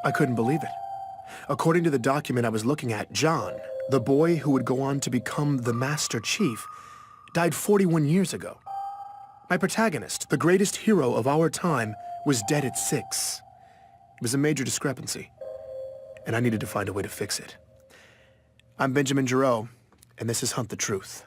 I couldn't believe it. According to the document I was looking at, John, the boy who would go on to become the Master Chief, died 41 years ago. My protagonist, the greatest hero of our time, was dead at 6. It was a major discrepancy, and I needed to find a way to fix it. I'm Benjamin Giroux, and this is Hunt the Truth.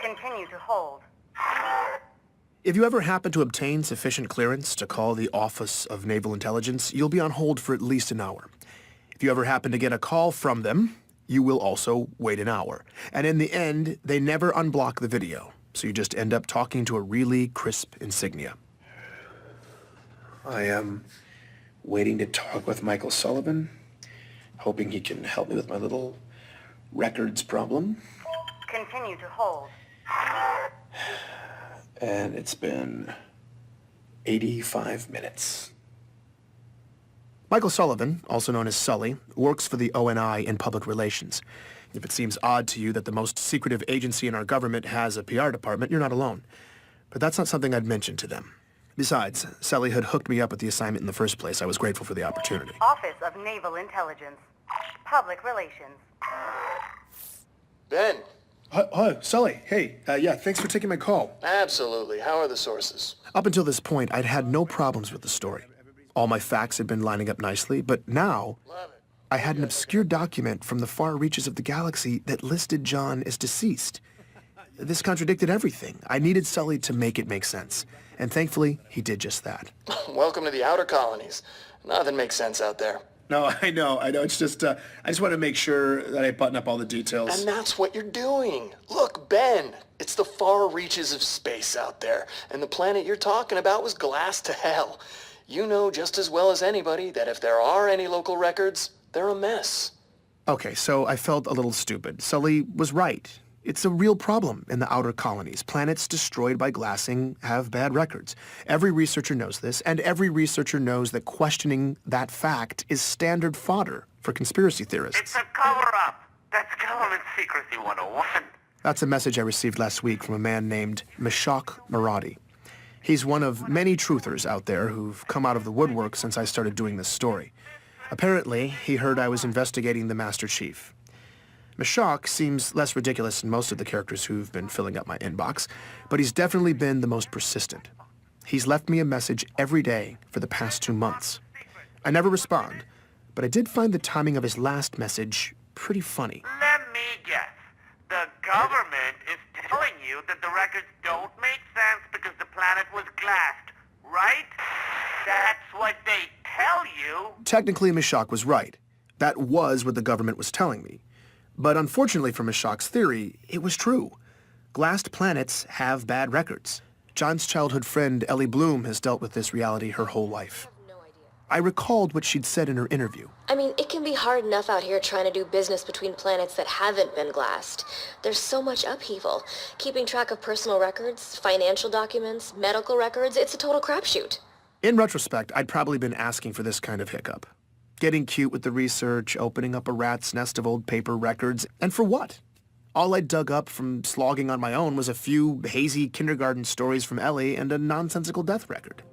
Continue to hold. If you ever happen to obtain sufficient clearance to call the Office of Naval Intelligence, you'll be on hold for at least an hour. If you ever happen to get a call from them, you will also wait an hour. And in the end, they never unblock the video, so you just end up talking to a really crisp insignia. I am waiting to talk with Michael Sullivan, hoping he can help me with my little records problem. Continue to hold. And it's been 85 minutes. Michael Sullivan, also known as Sully, works for the ONI in public relations. If it seems odd to you that the most secretive agency in our government has a PR department, you're not alone. But that's not something I'd mention to them. Besides, Sully had hooked me up with the assignment in the first place. I was grateful for the opportunity. Office of Naval Intelligence. Public Relations. Ben. Hi, Sully. Hey, yeah, thanks for taking my call. Absolutely. How are the sources? Up until this point, I'd had no problems with the story. All my facts had been lining up nicely, but now I had an obscure document from the far reaches of the galaxy that listed John as deceased. This contradicted everything. I needed Sully to make it make sense, and thankfully, he did just that. Welcome to the outer colonies. Nothing makes sense out there. No, I know. It's just, I just want to make sure that I button up all the details. And that's what you're doing. Look, Ben, it's the far reaches of space out there, and the planet you're talking about was glassed to hell. You know just as well as anybody that if there are any local records, they're a mess. Okay, so I felt a little stupid. Sully was right. It's a real problem in the outer colonies. Planets destroyed by glassing have bad records. Every researcher knows this, and every researcher knows that questioning that fact is standard fodder for conspiracy theorists. It's a cover-up. That's government secrecy 101. That's a message I received last week from a man named Meshach Maradi. He's one of many truthers out there who've come out of the woodwork since I started doing this story. Apparently, he heard I was investigating the Master Chief. Meshach seems less ridiculous than most of the characters who've been filling up my inbox, but he's definitely been the most persistent. He's left me a message every day for the past 2 months. I never respond, but I did find the timing of his last message pretty funny. Let me guess. The government is telling you that the records don't make sense because the planet was glassed, right? That's what they tell you. Technically, Meshach was right. That was what the government was telling me. But unfortunately for Meshach's theory, it was true. Glassed planets have bad records. John's childhood friend, Ellie Bloom, has dealt with this reality her whole life. I recalled what she'd said in her interview. I mean, it can be hard enough out here trying to do business between planets that haven't been glassed. There's so much upheaval. Keeping track of personal records, financial documents, medical records, it's a total crapshoot. In retrospect, I'd probably been asking for this kind of hiccup. Getting cute with the research, opening up a rat's nest of old paper records, and for what? All I dug up from slogging on my own was a few hazy kindergarten stories from Ellie and a nonsensical death record.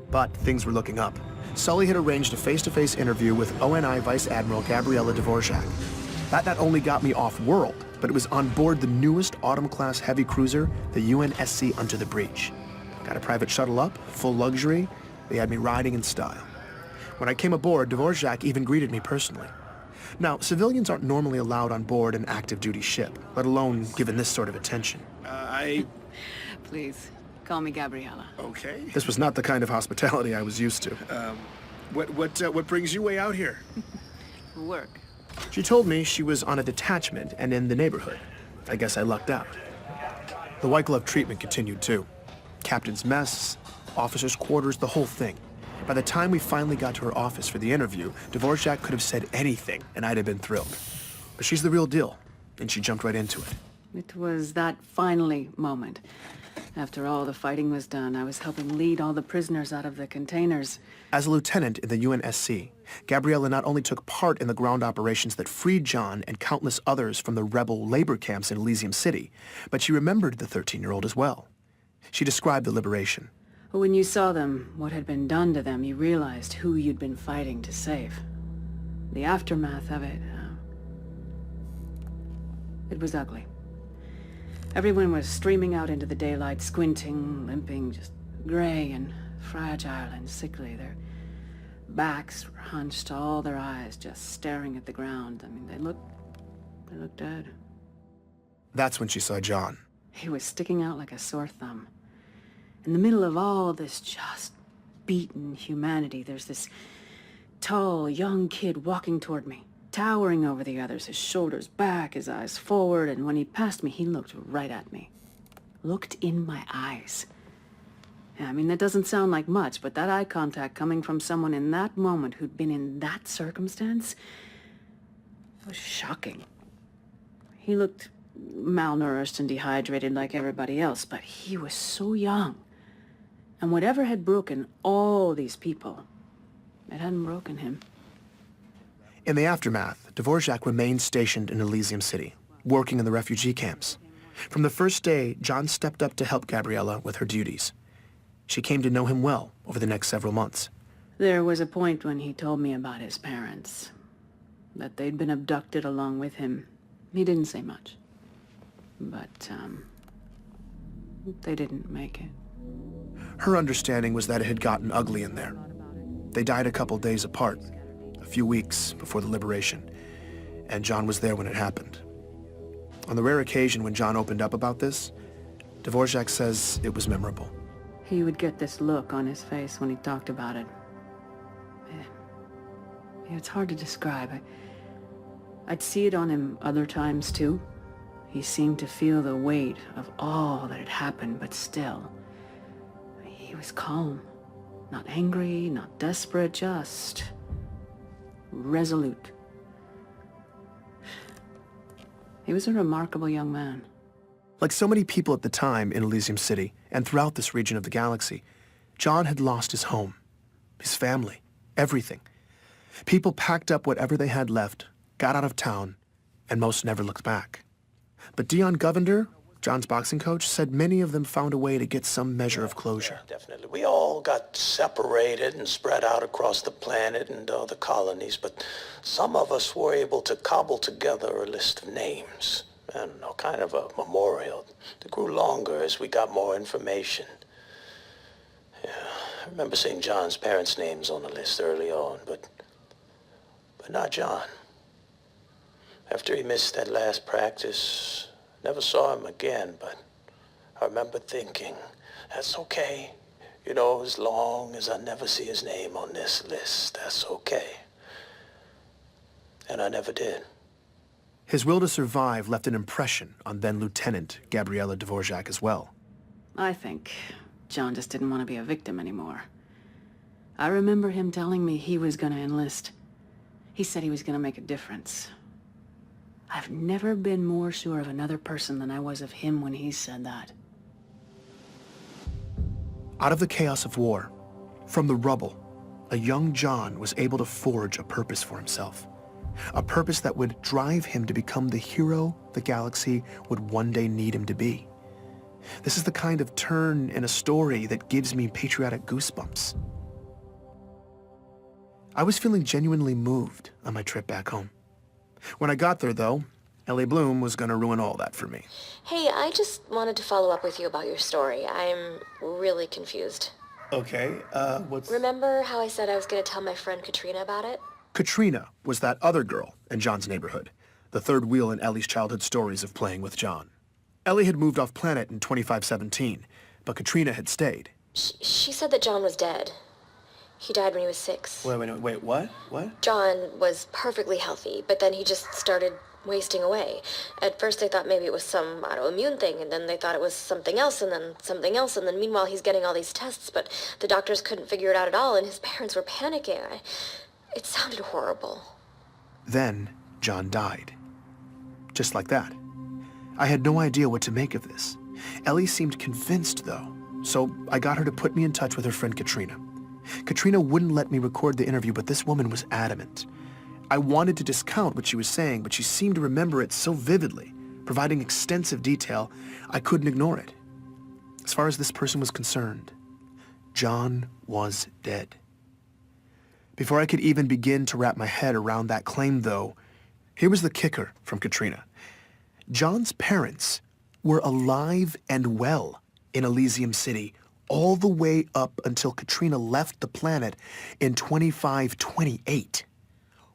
But things were looking up. Sully had arranged a face-to-face interview with ONI Vice Admiral Gabriela Dvorak. That not only got me off-world, but it was on board the newest Autumn-class heavy cruiser, the UNSC Under the Breach. Got a private shuttle up, full luxury. They had me riding in style. When I came aboard, Dvorak even greeted me personally. Now, civilians aren't normally allowed on board an active-duty ship, let alone given this sort of attention. Please, call me Gabriela. Okay. This was not the kind of hospitality I was used to. What brings you way out here? Work. She told me she was on a detachment and in the neighborhood. I guess I lucked out. The white glove treatment continued too. Captain's mess, officers' quarters, the whole thing. By the time we finally got to her office for the interview, Dvorak could have said anything, and I'd have been thrilled. But she's the real deal, and she jumped right into it. It was that finally moment. After all the fighting was done, I was helping lead all the prisoners out of the containers. As a lieutenant in the UNSC, Gabriella not only took part in the ground operations that freed John and countless others from the rebel labor camps in Elysium City, but she remembered the 13-year-old as well. She described the liberation. When you saw them, what had been done to them, you realized who you'd been fighting to save. The aftermath of it, it was ugly. Everyone was streaming out into the daylight, squinting, limping, just gray and fragile and sickly. Their backs were hunched, all their eyes just staring at the ground. I mean, they looked dead. That's when she saw John. He was sticking out like a sore thumb. In the middle of all this just beaten humanity, there's this tall, young kid walking toward me, towering over the others, his shoulders back, his eyes forward, and when he passed me, he looked right at me. Looked in my eyes. Yeah, I mean, that doesn't sound like much, but that eye contact coming from someone in that moment who'd been in that circumstance was shocking. He looked malnourished and dehydrated like everybody else, but he was so young. And whatever had broken all these people, it hadn't broken him. In the aftermath, Dvorak remained stationed in Elysium City, working in the refugee camps. From the first day, John stepped up to help Gabriella with her duties. She came to know him well over the next several months. There was a point when he told me about his parents, that they'd been abducted along with him. He didn't say much, but they didn't make it. Her understanding was that it had gotten ugly in there. They died a couple days apart, a few weeks before the liberation, and John was there when it happened. On the rare occasion when John opened up about this, Dvorak says it was memorable. He would get this look on his face when he talked about it. It's hard to describe. I'd see it on him other times too. He seemed to feel the weight of all that had happened, but still, he was calm. Not angry, not desperate, just resolute. He was a remarkable young man. Like so many people at the time in Elysium City and throughout this region of the galaxy, John had lost his home, his family, everything. People packed up whatever they had left, got out of town, and most never looked back. But Dion Govender, John's boxing coach, said many of them found a way to get some measure of closure. Yeah, definitely. We all got separated and spread out across the planet and the colonies, but some of us were able to cobble together a list of names and kind of a memorial that grew longer as we got more information. Yeah, I remember seeing John's parents' names on the list early on, but not John. After he missed that last practice, never saw him again, but I remember thinking, that's okay. You know, as long as I never see his name on this list, that's okay. And I never did. His will to survive left an impression on then-Lieutenant Gabriella Dvorak as well. I think John just didn't want to be a victim anymore. I remember him telling me he was going to enlist. He said he was going to make a difference. I've never been more sure of another person than I was of him when he said that. Out of the chaos of war, from the rubble, a young John was able to forge a purpose for himself. A purpose that would drive him to become the hero the galaxy would one day need him to be. This is the kind of turn in a story that gives me patriotic goosebumps. I was feeling genuinely moved on my trip back home. When I got there, though, Ellie Bloom was going to ruin all that for me. Hey, I just wanted to follow up with you about your story. I'm really confused. Okay, what's... Remember how I said I was going to tell my friend Katrina about it? Katrina was that other girl in John's neighborhood, the third wheel in Ellie's childhood stories of playing with John. Ellie had moved off planet in 2517, but Katrina had stayed. She said that John was dead. He died when he was 6. Wait, what? What? John was perfectly healthy, but then he just started wasting away. At first they thought maybe it was some autoimmune thing, and then they thought it was something else, and then something else, and then meanwhile he's getting all these tests, but the doctors couldn't figure it out at all, and his parents were panicking. It sounded horrible. Then John died. Just like that. I had no idea what to make of this. Ellie seemed convinced, though, so I got her to put me in touch with her friend Katrina. Katrina wouldn't let me record the interview, but this woman was adamant. I wanted to discount what she was saying, but she seemed to remember it so vividly, providing extensive detail, I couldn't ignore it. As far as this person was concerned, John was dead. Before I could even begin to wrap my head around that claim, though, here was the kicker from Katrina. John's parents were alive and well in Elysium City all the way up until Katrina left the planet in 2528,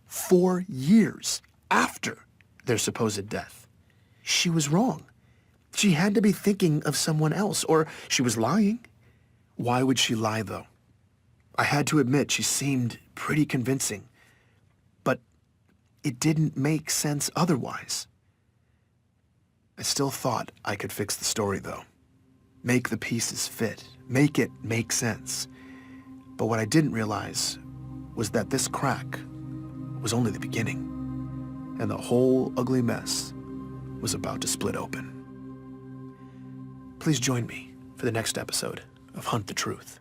4 years after their supposed death. She was wrong. She had to be thinking of someone else, or she was lying. Why would she lie, though? I had to admit she seemed pretty convincing, but it didn't make sense otherwise. I still thought I could fix the story, though. Make the pieces fit. Make it make sense. But what I didn't realize was that this crack was only the beginning, and the whole ugly mess was about to split open. Please join me for the next episode of Hunt the Truth.